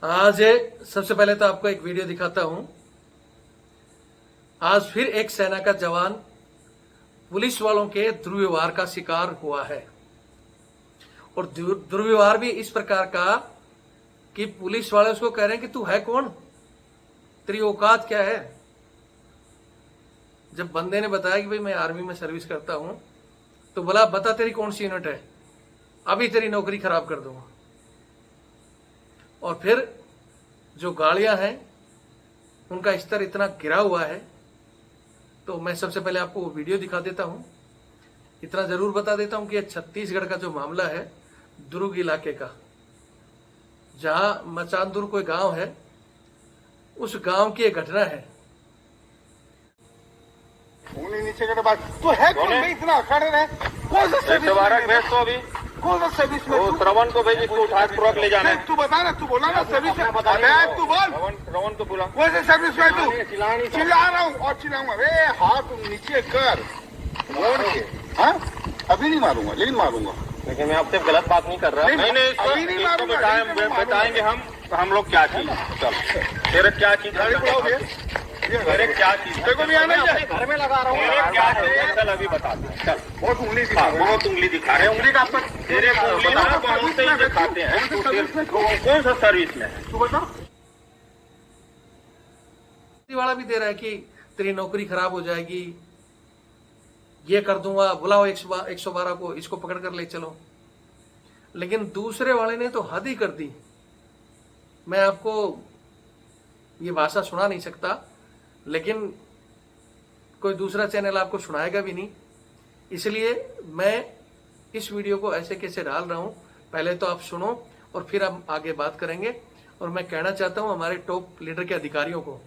आज सबसे पहले तो आपको एक वीडियो दिखाता हूं। आज फिर एक सेना का जवान पुलिस वालों के दुर्व्यवहार का शिकार हुआ है और दुर्व्यवहार भी इस प्रकार का कि पुलिस वाले उसको कह रहे हैं कि तू है कौन, तेरी औकात क्या है। जब बंदे ने बताया कि भाई मैं आर्मी में सर्विस करता हूं तो बोला बता तेरी कौन सी यूनिट है, अभी तेरी नौकरी खराब कर दूंगा। और फिर जो गाड़ियां हैं उनका स्तर इतना गिरा हुआ है। तो मैं सबसे पहले आपको वो वीडियो दिखा देता हूं। इतना जरूर बता देता हूं कि यह छत्तीसगढ़ का जो मामला है, दुर्ग इलाके का, जहां मचानदुर कोई गांव है, उस गांव की एक घटना है। नीचे के बाद तो है कौन भाई, इतना खड़े रहे कौन सा सर्विस भेज तो अभी कौन सा सर्विस में श्रवण को भेज, इसको उठा तुरंत ले जाना है। तू बता ना, तू बोला ना सर्विस में, तू बोल श्रवण को बोला कौन सा सर्विस में तू चिल्ला रहा हूँ और चिल्लाऊंगा। अरे हाथ नीचे कर मोड़ के, हाँ अभी नहीं मारूंगा लेकिन मारूंगा। लेकिन मैं आपसे गलत बात नहीं कर रहा। नहीं अभी नहीं मारूंगा, बताएंगे हम लोग क्या चीज, चल तेरे क्या चीज, मेरे क्या चीज देखो भी आना है, घर में लगा रहा हूँ क्या चीज, चल अभी बता दे। चल बहुत उंगली दिखा, बहुत उंगली दिखा रहे, उंगली का आपका तेरे उंगली ना बहुत ही दिखाते हैं। कौन सा सर्विस में है तू बता। वाला भी दे रहा है कि तेरी नौकरी खराब हो जाएगी, ये कर दूंगा, बुलाओ 112 को, इसको पकड़ कर ले चलो। लेकिन दूसरे वाले ने तो हद ही कर दी। मैं आपको ये भाषा सुना नहीं सकता, लेकिन कोई दूसरा चैनल आपको सुनाएगा भी नहीं। इसलिए मैं इस वीडियो को ऐसे कैसे डाल रहा हूं, पहले तो आप सुनो और फिर हम आगे बात करेंगे। और मैं कहना चाहता हूं हमारे टॉप लीडर के अधिकारियों को,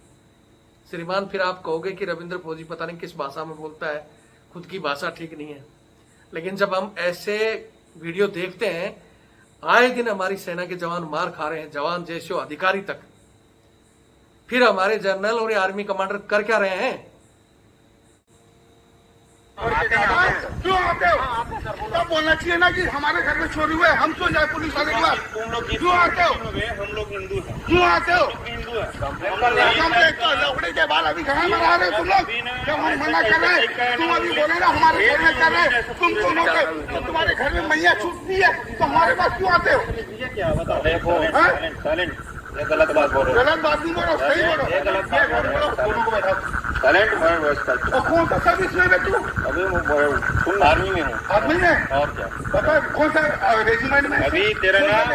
श्रीमान फिर आप कहोगे कि रविंद्र फौजी पता नहीं किस भाषा में बोलता है, खुद की भाषा ठीक नहीं है। लेकिन जब हम ऐसे वीडियो देखते हैं, आए दिन हमारी सेना के जवान मार खा रहे हैं, जवान जैसे अधिकारी तक, फिर हमारे जनरल और आर्मी कमांडर कर क्या रहे हैं। क्यों आते हो? तब बोलना चाहिए ना कि हमारे घर में चोरी हुआ है, हम क्यों जाए पुलिस वाले के पास? क्यों आते हो? हम लोग हिंदू हैं। क्यों आते हो? हिंदू है। लौड़े के बाल अभी कहाँ मना रहे हो तुम लोग? जब हम मना कर रहे हैं तुम अभी बोले ना हमारे घर में कर रहे हैं, तुम दोनों के तुम्हारे घर में मैया छूटती है तो हमारे पास क्यों आते हो? क्या बता रहे, ये गलत बात बोल रहे हो। गलत बात नहीं बोलो, सही बोलो। ये गलत बात बोल रहे हो। दोनों को बैठा टैलेंट में व्यवस्था। और कौन सा सर्विस में है तू? अभी मैं आर्मी में हूँ। आर्मी में? और क्या बता कौन सा रेजिमेंट में? अभी तेरा नाम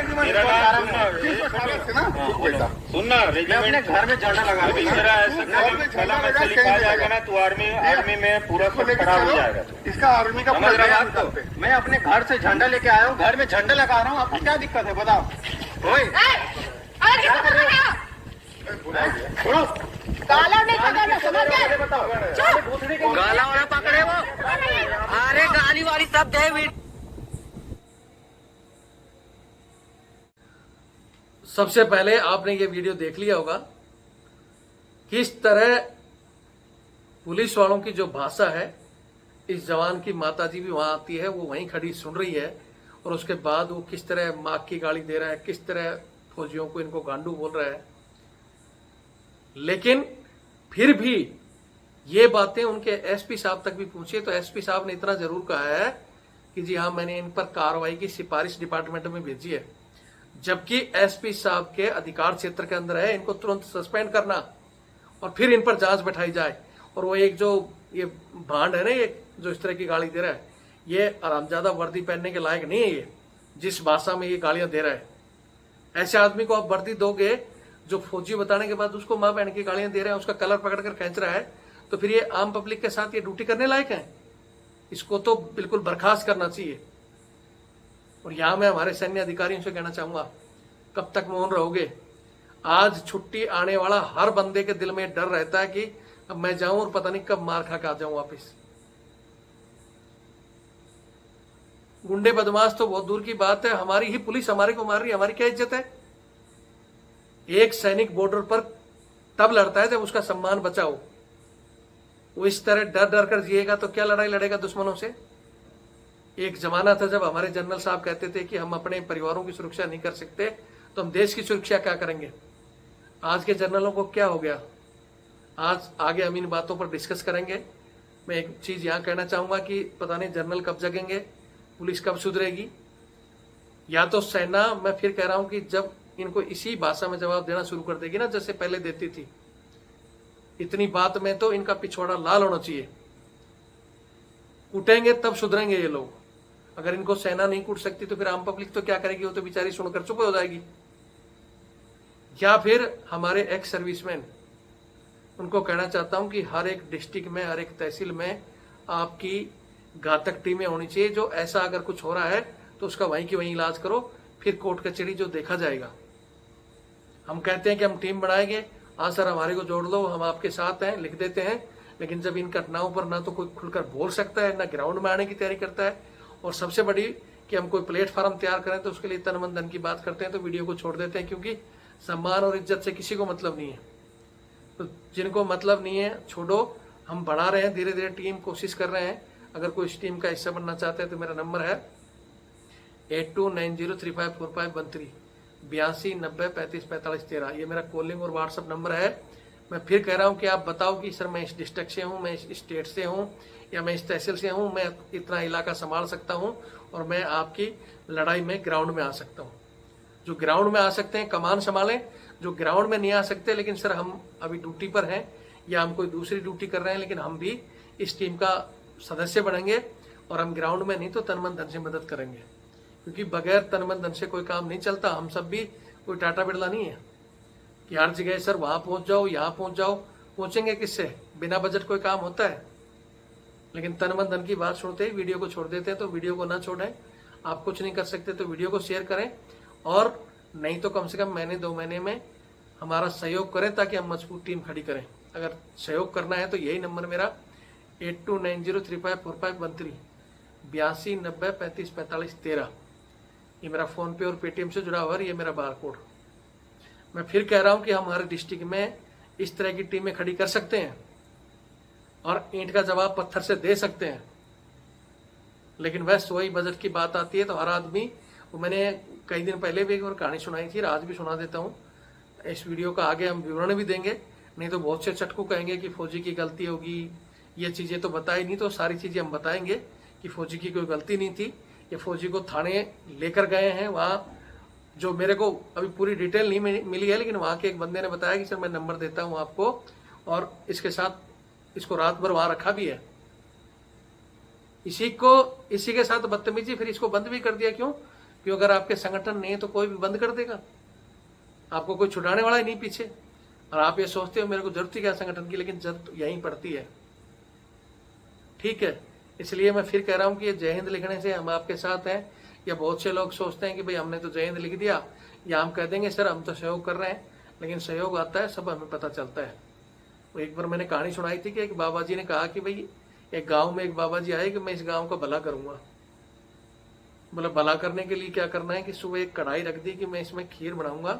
सुनना रेजिमेंट घर में झंडा लगा। अभी तेरा कला में से लिखा जाएगा ना, तू आर्मी में पूरा सब खराब हो जाएगा। इसका आर्मी का समझ रहा बात को। मैं अपने घर से झंडा लेके आया हूँ, घर में झंडा लगा रहा हूँ, आपको क्या दिक्कत है बताओ? गाला वाला पकड़े वो, अरे गाली वाली सब दे। सबसे पहले आपने ये वीडियो देख लिया होगा किस तरह पुलिस वालों की जो भाषा है, इस जवान की माताजी भी वहां आती है, वो वहीं खड़ी सुन रही है, और उसके बाद वो किस तरह माँ की गाली दे रहा है, किस तरह फौजियों को इनको गांडू बोल रहा है। लेकिन फिर भी ये बातें उनके एसपी साहब तक भी पहुंची, तो एसपी साहब ने इतना जरूर कहा है कि जी हाँ मैंने इन पर कार्रवाई की सिफारिश डिपार्टमेंट में भेजी है, जबकि एसपी साहब के अधिकार क्षेत्र के अंदर है इनको तुरंत सस्पेंड करना और फिर इन पर जांच बैठाई जाए। और वो एक जो ये भांड है ना, ये जो इस तरह की गाली दे रहा है, ये आरामजादा वर्दी पहनने के लायक नहीं है। ये जिस भाषा में ये गालियां दे रहा है, ऐसे आदमी को आप वर्दी दोगे जो फौजी बताने के बाद उसको मां बहन की गालियां दे रहा है, उसका कलर पकड़कर खींच रहा है, तो फिर ये आम पब्लिक के साथ ये ड्यूटी करने लायक है? इसको तो बिल्कुल बर्खास्त करना चाहिए। और यहां मैं हमारे सैन्य अधिकारियों से कहना चाहूंगा, कब तक मौन रहोगे? आज छुट्टी आने वाला हर बंदे के दिल में डर रहता है कि अब मैं जाऊं और पता नहीं कब मार खा के आ जाऊं वापिस। गुंडे बदमाश तो बहुत दूर की बात है, हमारी ही पुलिस हमारे को मार रही है, हमारी क्या इज्जत है? एक सैनिक बॉर्डर पर तब लड़ता है जब उसका सम्मान बचा हो। वो इस तरह डर डर कर जिएगा तो क्या लड़ाई लड़ेगा दुश्मनों से? एक जमाना था जब हमारे जनरल साहब कहते थे कि हम अपने परिवारों की सुरक्षा नहीं कर सकते, तो हम देश की सुरक्षा क्या करेंगे? आज के जर्नलों को क्या हो गया? आज आगे हम इन बातों पर डिस्कस करेंगे। मैं एक चीज यहाँ कहना चाहूंगा कि पता नहीं जर्नल कब जगेंगे, पुलिस कब सुधरेगी, या तो सेना, मैं फिर कह रहा हूं कि जब इनको इसी भाषा में जवाब देना शुरू कर देगी ना जैसे पहले देती थी, इतनी बात में तो इनका पिछवाड़ा लाल होना चाहिए। कूटेंगे तब सुधरेंगे ये लोग। अगर इनको सेना नहीं कूट सकती तो फिर आम पब्लिक तो क्या करेगी? वो तो बेचारी सुनकर चुप हो जाएगी। या फिर हमारे एक्स सर्विसमैन, उनको कहना चाहता हूं कि हर एक डिस्ट्रिक्ट में, हर एक तहसील में आपकी घातक टीमें होनी चाहिए। जो ऐसा अगर कुछ हो रहा है तो उसका वहीं की वहीं इलाज करो, फिर कोर्ट कचहरी जो देखा जाएगा। हम कहते हैं कि हम टीम बनाएंगे, हाँ सर हमारे को जोड़ लो, हम आपके साथ हैं, लिख देते हैं, लेकिन जब इन घटनाओं पर ना तो कोई खुलकर बोल सकता है, ना ग्राउंड में आने की तैयारी करता है, और सबसे बड़ी कि हम कोई प्लेटफॉर्म तैयार करें तो उसके लिए तन मन धन की बात करते हैं तो वीडियो को छोड़ देते हैं, क्योंकि सम्मान और इज्जत से किसी को मतलब नहीं है। तो जिनको मतलब नहीं है छोड़ो, हम बढ़ा रहे हैं धीरे धीरे टीम, कोशिश कर रहे हैं। अगर कोई इस टीम का हिस्सा बनना चाहते हैं तो मेरा नंबर है 8290354513 8290354513। ये मेरा कॉलिंग और व्हाट्सअप नंबर है। मैं फिर कह रहा हूं कि आप बताओ कि सर मैं इस डिस्ट्रिक्ट से हूं, मैं इस स्टेट से हूं, या मैं इस तहसील से हूं, मैं इतना इलाका संभाल सकता हूं और मैं आपकी लड़ाई में ग्राउंड में आ सकता हूं। जो ग्राउंड में आ सकते हैं कमान संभालें, जो ग्राउंड में नहीं आ सकते लेकिन सर हम अभी ड्यूटी पर हैं या हम कोई दूसरी ड्यूटी कर रहे हैं, लेकिन हम भी इस टीम का सदस्य बनेंगे और हम ग्राउंड में नहीं तो तन मन धन से मदद करेंगे, क्योंकि बगैर तन मन धन से कोई काम नहीं चलता। हम सब भी कोई टाटा बिरला नहीं है कि हर जगह सर वहां पहुंच जाओ, यहाँ पहुंच जाओ। पहुंचेंगे किससे? बिना बजट कोई काम होता है? लेकिन तन मन धन की बात छोड़ते ही वीडियो को छोड़ देते हैं। तो वीडियो को ना छोड़ें। आप कुछ नहीं कर सकते तो वीडियो को शेयर करें, और नहीं तो कम से कम महीने 2 महीने में हमारा सहयोग करें ताकि हम मजबूत टीम खड़ी करें। अगर सहयोग करना है तो यही नंबर मेरा 8290354513 8290354513। ये मेरा फोन पे और पेटीएम से जुड़ा हुआ है, ये मेरा बार कोड। मैं फिर कह रहा हूं कि हम हमारे डिस्ट्रिक्ट में इस तरह की टीमें खड़ी कर सकते हैं और ईंट का जवाब पत्थर से दे सकते हैं। लेकिन बस वही बजट की बात आती है तो हर आदमी, मैंने कई दिन पहले भी एक बार कहानी सुनाई थी, आज भी सुना देता हूँ। इस वीडियो का आगे हम विवरण भी देंगे, नहीं तो बहुत से चटकू कहेंगे कि फौजी की गलती होगी, ये चीजें तो बताई नहीं। तो सारी चीजें हम बताएंगे कि फौजी की कोई गलती नहीं थी। ये फौजी को थाने लेकर गए हैं, वहाँ जो मेरे को अभी पूरी डिटेल नहीं मिली है, लेकिन वहाँ के एक बंदे ने बताया कि सर मैं नंबर देता हूँ आपको, और इसके साथ इसको रात भर वहाँ रखा भी है। इसी के साथ बदतमीजी, फिर इसको बंद भी कर दिया। क्यों? क्योंकि अगर आपके संगठन नहीं है तो कोई भी बंद कर देगा, आपको कोई छुड़ाने वाला ही नहीं पीछे। और आप ये सोचते हो मेरे को जरूरत ही क्या संगठन की, लेकिन जरूरत यहीं पड़ती है। ठीक है, इसलिए मैं फिर कह रहा हूं कि ये जय हिंद लिखने से हम आपके साथ हैं। या बहुत से लोग सोचते हैं कि भाई हमने तो जय हिंद लिख दिया, या हम कह देंगे सर हम तो सहयोग कर रहे हैं, लेकिन सहयोग आता है सब हमें पता चलता है। वो एक बार मैंने कहानी सुनाई थी कि एक बाबा जी ने कहा कि भाई एक गांव में एक बाबा जी आए कि मैं इस गांव का भला करूंगा। मतलब भला करने के लिए क्या करना है कि सुबह एक कढ़ाई रख दी कि मैं इसमें खीर बनाऊंगा,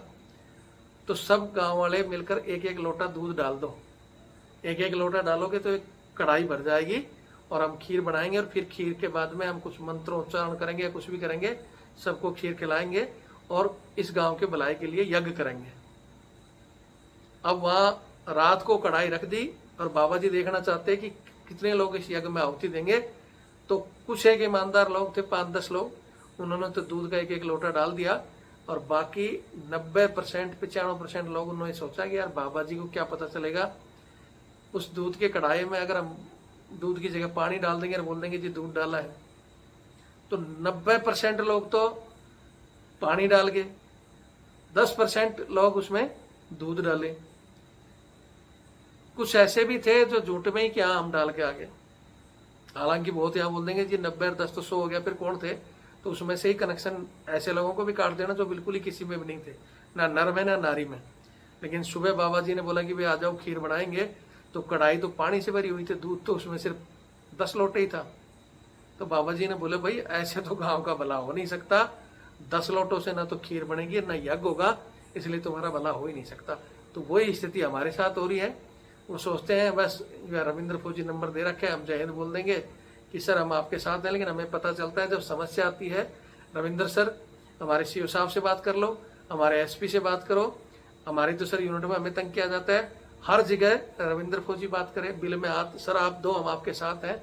तो सब गांव वाले मिलकर एक एक लोटा दूध डाल दो। एक एक लोटा डालोगे तो एक कढ़ाई भर जाएगी और हम खीर बनाएंगे, और फिर खीर के बाद में हम कुछ मंत्रोच्चारण करेंगे या कुछ भी करेंगे, सबको खीर खिलाएंगे और इस गांव के भलाई के लिए यज्ञ करेंगे। अब वहां रात को कढ़ाई रख दी और बाबा जी देखना चाहते कि कितने लोग इस यज्ञ में आहुति देंगे। तो कुछ एक ईमानदार लोग थे, 5-10 लोग, उन्होंने तो दूध का एक एक लोटा डाल दिया, और बाकी 90% 95% लोग उन्होंने सोचा कि यार बाबा जी को क्या पता चलेगा उस दूध के कढ़ाई में, अगर हम दूध की जगह पानी डाल देंगे और बोल देंगे जी दूध डाला है। तो 90% लोग तो पानी डाल गए, 10% लोग उसमें दूध डाले। कुछ ऐसे भी थे जो झूठ में ही कि हाँ हम डाल के आ गए। हालांकि बहुत यहाँ बोल देंगे जी 90 और 10 तो 100 हो गया, फिर कौन थे? तो उसमें से ही कनेक्शन ऐसे लोगों को भी काट देना जो बिल्कुल ही किसी में भी नहीं थे, ना नर में ना नारी में। लेकिन सुबह बाबा जी ने बोला कि भाई आ जाओ खीर बनाएंगे, तो कढ़ाई तो पानी से भरी हुई थी, दूध तो उसमें सिर्फ 10 लोटे ही था। तो बाबा जी ने बोले भाई ऐसे तो गांव का भला हो नहीं सकता, 10 लोटों से ना तो खीर बनेगी ना यज्ञ होगा, इसलिए तुम्हारा भला हो ही नहीं सकता। तो वही स्थिति हमारे साथ हो रही है। वो सोचते हैं बस रविंद्र फौजी नंबर दे रखे है, हम जय हिंद बोल देंगे कि सर हम आपके साथ हैं, लेकिन हमें पता चलता है जब समस्या आती है, रविंद्र सर हमारे सीओ साहब से बात कर लो, हमारे एसपी से बात करो। हमारी तो सर यूनिट में हमें तंग किया जाता है, हर जगह रविंद्र फौजी बात करे, बिल में हाथ, सर आप दो, हम आपके साथ हैं।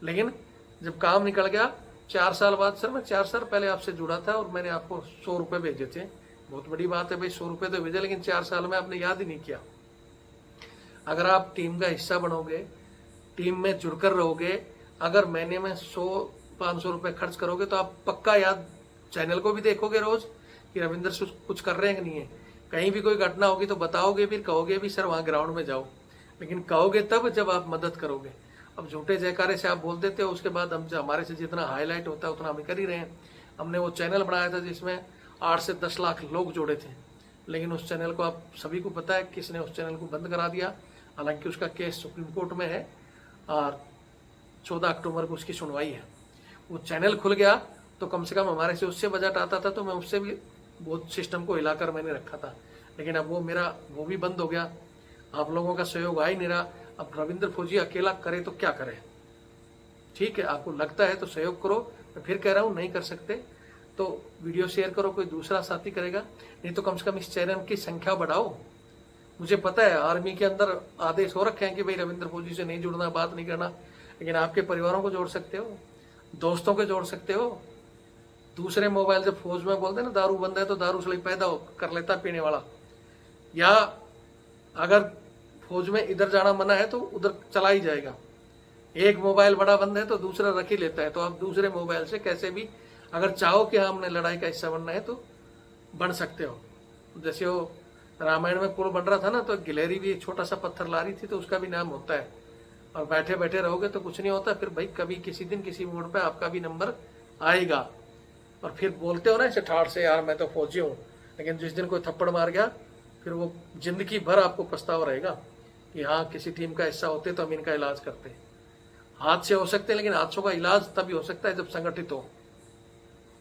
लेकिन जब काम निकल गया 4 साल बाद, सर मैं 4 साल पहले आपसे जुड़ा था और मैंने आपको 100 रुपये भेजे थे। बहुत बड़ी बात है भाई, 100 रुपये तो भेजे, लेकिन 4 साल में आपने याद ही नहीं किया। अगर आप टीम का हिस्सा बनोगे, टीम में जुड़कर रहोगे, अगर महीने में 100-500 रुपये खर्च करोगे तो आप पक्का याद, चैनल को भी देखोगे रोज कि रविंद्र कुछ कर रहे हैं कि नहीं है। कहीं भी कोई घटना होगी तो बताओगे, फिर कहोगे भी सर वहाँ ग्राउंड में जाओ, लेकिन कहोगे तब जब आप मदद करोगे। अब झूठे जयकारे से आप बोल देते हो, उसके बाद हम हमारे से जितना हाईलाइट होता है उतना हम कर ही रहे हैं। हमने वो चैनल बनाया था जिसमें 8 से 10 लाख लोग जुड़े थे, लेकिन उस चैनल को आप सभी को पता है किसने उस चैनल को बंद करा दिया। हालांकि उसका केस सुप्रीम कोर्ट में है और 14 अक्टूबर को उसकी सुनवाई है। वो चैनल खुल गया तो कम से कम हमारे से उससे बजट आता था, तो मैं उससे भी बहुत सिस्टम को हिलाकर मैंने रखा था। लेकिन अब वो भी बंद हो गया, आप लोगों का सहयोग आ ही नहीं रहा। अब रविंद्र फौजी अकेला करे तो क्या करे। ठीक है, आपको लगता है तो सहयोग करो, मैं फिर कह रहा हूँ नहीं कर सकते तो वीडियो शेयर करो, कोई दूसरा साथी करेगा, नहीं तो कम से कम इस चैनल की संख्या बढ़ाओ। मुझे पता है आर्मी के अंदर आदेश हो रखे हैं कि भाई रविंद्र फौजी से नहीं जुड़ना, बात नहीं करना, लेकिन आपके परिवारों को जोड़ सकते हो, दोस्तों को जोड़ सकते हो। दूसरे मोबाइल से फौज में बोलते हैं ना दारू बंद है तो दारू से पैदा कर लेता पीने वाला, या अगर फौज में इधर जाना मना है तो उधर चला ही जाएगा। एक मोबाइल बड़ा बंद है तो दूसरा रख ही लेता है। तो आप दूसरे मोबाइल से कैसे भी अगर चाहो कि हमने लड़ाई का हिस्सा बनना है तो बन सकते हो। जैसे वो रामायण में पुल बन रहा था ना, तो गिलहरी भी एक छोटा सा पत्थर ला रही थी, तो उसका भी नाम होता है। और बैठे बैठे रहोगे तो कुछ नहीं होता, फिर भाई कभी किसी दिन किसी मोड़ पे आपका भी नंबर आएगा। और फिर बोलते हो ना इसे ठाड़ से, यार मैं तो फौजी हूँ, लेकिन जिस दिन कोई थप्पड़ मार गया फिर वो जिंदगी भर आपको पछतावा रहेगा कि हाँ किसी टीम का हिस्सा होते तो हम इनका इलाज करते। हादसे हो सकते हैं, लेकिन हादसों का इलाज तभी हो सकता है जब संगठित हो।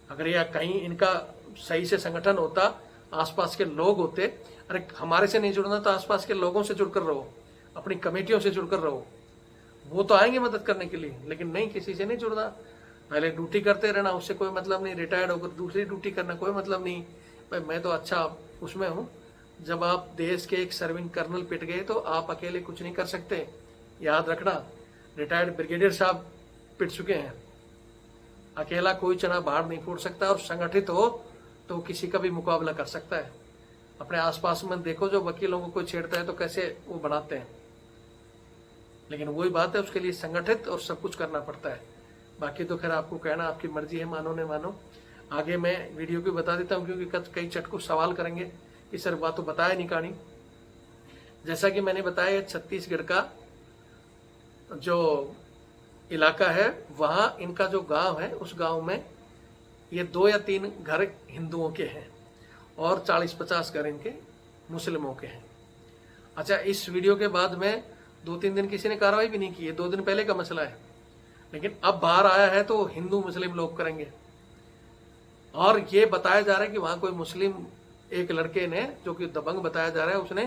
अगर या कहीं इनका सही से संगठन होता, आसपास के लोग होते, अरे हमारे से नहीं जुड़ना तो आसपास के लोगों से जुड़कर रहो, अपनी कमेटियों से जुड़कर रहो, वो तो आएंगे मदद करने के लिए। लेकिन नहीं, किसी से नहीं जुड़ना, पहले ड्यूटी करते रहना, उससे कोई मतलब नहीं। रिटायर्ड होकर दूसरी ड्यूटी करना कोई मतलब नहीं। भाई मैं तो अच्छा उसमें हूँ। जब आप देश के एक सर्विंग कर्नल पिट गए तो आप अकेले कुछ नहीं कर सकते, याद रखना। रिटायर्ड ब्रिगेडियर साहब पिट चुके हैं, अकेला कोई चना बाहर नहीं फोड़ सकता, और संगठित हो तो किसी का भी मुकाबला कर सकता है। अपने आसपास में देखो, जो वकीलों को कोई छेड़ता है तो कैसे वो बनाते हैं। लेकिन वही बात है, उसके लिए संगठित और सब कुछ करना पड़ता है। बाकी तो खैर आपको कहना, आपकी मर्जी है, मानो न मानो। आगे मैं वीडियो भी बता देता हूँ, क्योंकि कई चटकू सवाल करेंगे कि सर बात तो बताया नहीं कहानी। जैसा कि मैंने बताया, छत्तीसगढ़ का जो इलाका है, वहां इनका जो गांव है, उस गांव में ये 2 या 3 घर हिंदुओं के हैं और 40-50 घर इनके मुस्लिमों के हैं। अच्छा, इस वीडियो के बाद में 2-3 दिन किसी ने कार्रवाई भी नहीं की है, 2 दिन पहले का मसला है। लेकिन अब बाहर आया है तो हिंदू मुस्लिम लोग करेंगे। और ये बताया जा रहा है कि वहां कोई मुस्लिम एक लड़के ने, जो कि दबंग बताया जा रहा है, उसने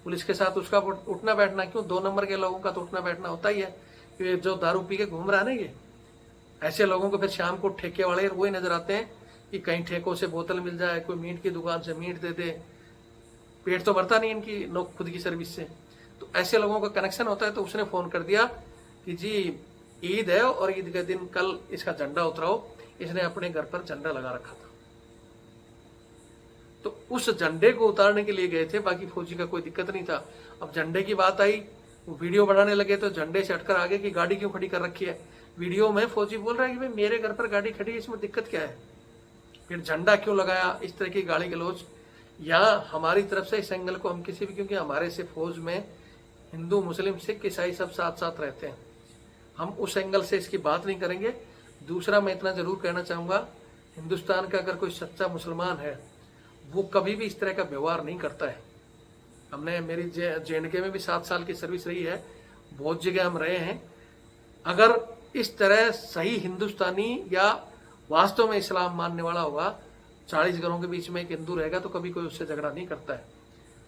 पुलिस के साथ उसका उठना बैठना, क्यों 2 नंबर के लोगों का तो उठना बैठना होता ही है, कि जो दारू पी के घूम रहा है ना, ये ऐसे लोगों को फिर शाम को ठेके वाले वही नजर आते हैं कि कहीं ठेकों से बोतल मिल जाए, कोई मीट की दुकान से मीट दे दे, पेट तो भरता नहीं इनकी लोग खुद की सर्विस से। तो ऐसे लोगों का कनेक्शन होता है। तो उसने फोन कर दिया कि जी ईद है और ईद के दिन कल इसका झंडा उतराओ। इसने अपने घर पर झंडा लगा रखा था, तो उस झंडे को उतारने के लिए गए थे, बाकी फौजी का कोई दिक्कत नहीं था। अब झंडे की बात आई, वो वीडियो बनाने लगे तो झंडे से हटकर आगे की गाड़ी क्यों खड़ी कर रखी है। वीडियो में फौजी बोल रहा है कि भाई मेरे घर पर गाड़ी खड़ी है, इसमें दिक्कत क्या है, फिर झंडा क्यों लगाया, इस तरह की गाली गलौज। या हमारी तरफ से इस एंगल को हम किसी भी, क्योंकि हमारे से फौज में हिंदू मुस्लिम सिख ईसाई सब साथ साथ रहते हैं, हम उस एंगल से इसकी बात नहीं करेंगे। दूसरा मैं इतना जरूर कहना चाहूंगा, हिंदुस्तान का अगर कोई सच्चा मुसलमान है वो कभी भी इस तरह का व्यवहार नहीं करता है। हमने, मेरी JNK में भी 7 साल की सर्विस रही है, बहुत जगह हम रहे हैं। अगर इस तरह सही हिंदुस्तानी या वास्तव में इस्लाम मानने वाला होगा, 40 घरों के बीच में एक हिंदू रहेगा तो कभी कोई उससे झगड़ा नहीं करता है।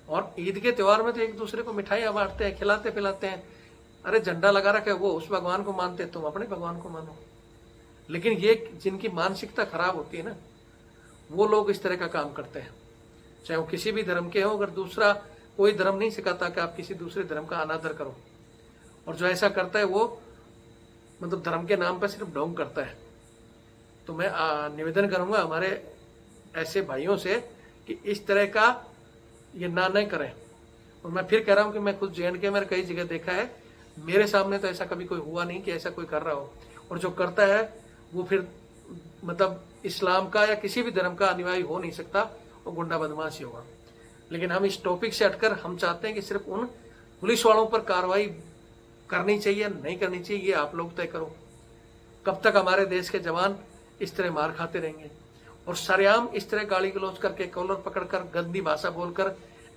और ईद के त्योहार में तो एक दूसरे को मिठाइयाँ बांटते हैं, खिलाते पिलाते हैं। अरे झंडा लगा रखा है, वो उस भगवान को मानते हैं, तुम अपने भगवान को मानो। लेकिन ये जिनकी मानसिकता खराब होती है ना, वो लोग इस तरह का काम करते हैं। चाहे वो किसी भी धर्म के हो। अगर दूसरा कोई धर्म नहीं सिखाता कि आप किसी दूसरे धर्म का अनादर करो, और जो ऐसा करता है वो मतलब धर्म के नाम पर सिर्फ ढोंग करता है। तो मैं निवेदन करूंगा हमारे ऐसे भाइयों से कि इस तरह का ये ना नहीं करें। और मैं फिर कह रहा हूं कि मैं खुद JNK में कई जगह देखा है, मेरे सामने तो ऐसा कभी कोई हुआ नहीं कि ऐसा कोई कर रहा हो, और जो करता है वो फिर मतलब इस्लाम का या किसी भी धर्म का अनुयायी हो नहीं सकता, वो गुंडा बदमाश ही होगा। लेकिन हम इस टॉपिक से हटकर हम चाहते हैं कि सिर्फ उन पुलिस वालों पर कार्रवाई करनी चाहिए, नहीं करनी चाहिए, ये आप लोग तय करो। कब तक हमारे देश के जवान इस तरह मार खाते रहेंगे? और सरेआम इस तरह गाली गलौज करके, कॉलर पकड़कर, गंदी भाषा बोलकर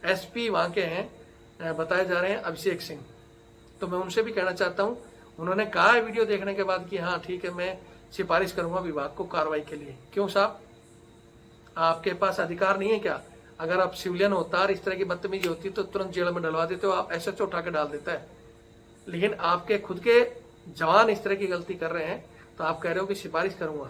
SP वहां के हैं बताए जा रहे हैं अभिषेक सिंह। तो मैं उनसे भी कहना चाहता हूं, उन्होंने कहा है वीडियो देखने के बाद कि हाँ ठीक है, मैं सिफारिश करूंगा विभाग को कार्रवाई के लिए। क्यों साहब, आपके पास अधिकार नहीं है क्या? अगर आप सिविलियन होता और इस तरह की बदतमीजी होती तो तुरंत जेल में डलवा देते हो, आप SHO उठा के डाल देता है। लेकिन आपके खुद के जवान इस तरह की गलती कर रहे हैं तो आप कह रहे हो कि सिफारिश करूंगा।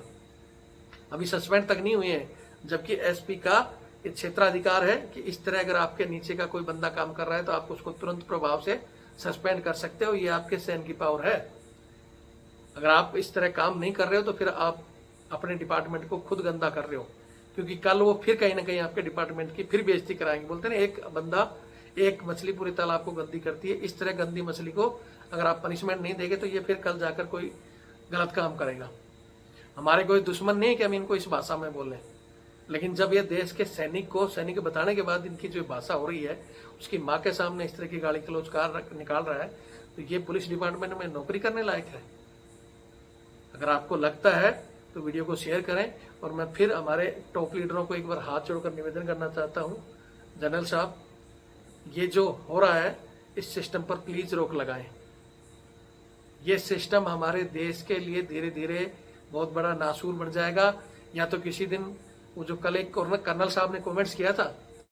अभी सस्पेंड तक नहीं हुई है, जबकि SP का ये क्षेत्राधिकार है कि इस तरह अगर आपके नीचे का कोई बंदा काम कर रहा है तो आप उसको तुरंत प्रभाव से सस्पेंड कर सकते हो। ये आपके सहन की पावर है। अगर आप इस तरह काम नहीं कर रहे हो तो फिर आप अपने डिपार्टमेंट को खुद गंदा कर रहे हो, क्योंकि कल वो फिर कहीं ना कहीं आपके डिपार्टमेंट की फिर बेइज्जती कराएंगे। बोलते हैं ना, एक बंदा एक मछली पूरे तालाब को गंदी करती है। इस तरह गंदी मछली को अगर आप पनिशमेंट नहीं देंगे तो ये फिर कल जाकर कोई गलत काम करेगा। हमारे कोई दुश्मन नहीं है कि हम इनको इस भाषा में बोलें, लेकिन जब ये देश के सैनिक बताने के बाद इनकी जो भाषा हो रही है, उसकी माँ के सामने इस तरह की गाली गलौज निकाल रहा है, तो ये पुलिस डिपार्टमेंट में नौकरी करने लायक है? अगर आपको लगता है तो वीडियो को शेयर करें। और मैं फिर हमारे टॉप लीडरों को एक बार हाथ जोड़कर निवेदन करना चाहता हूं, जनरल साहब, ये जो हो रहा है इस सिस्टम पर प्लीज रोक लगाएं। ये सिस्टम हमारे देश के लिए धीरे धीरे बहुत बड़ा नासूर बन जाएगा। या तो किसी दिन वो जो कल एक कर्नल साहब ने कमेंट्स किया था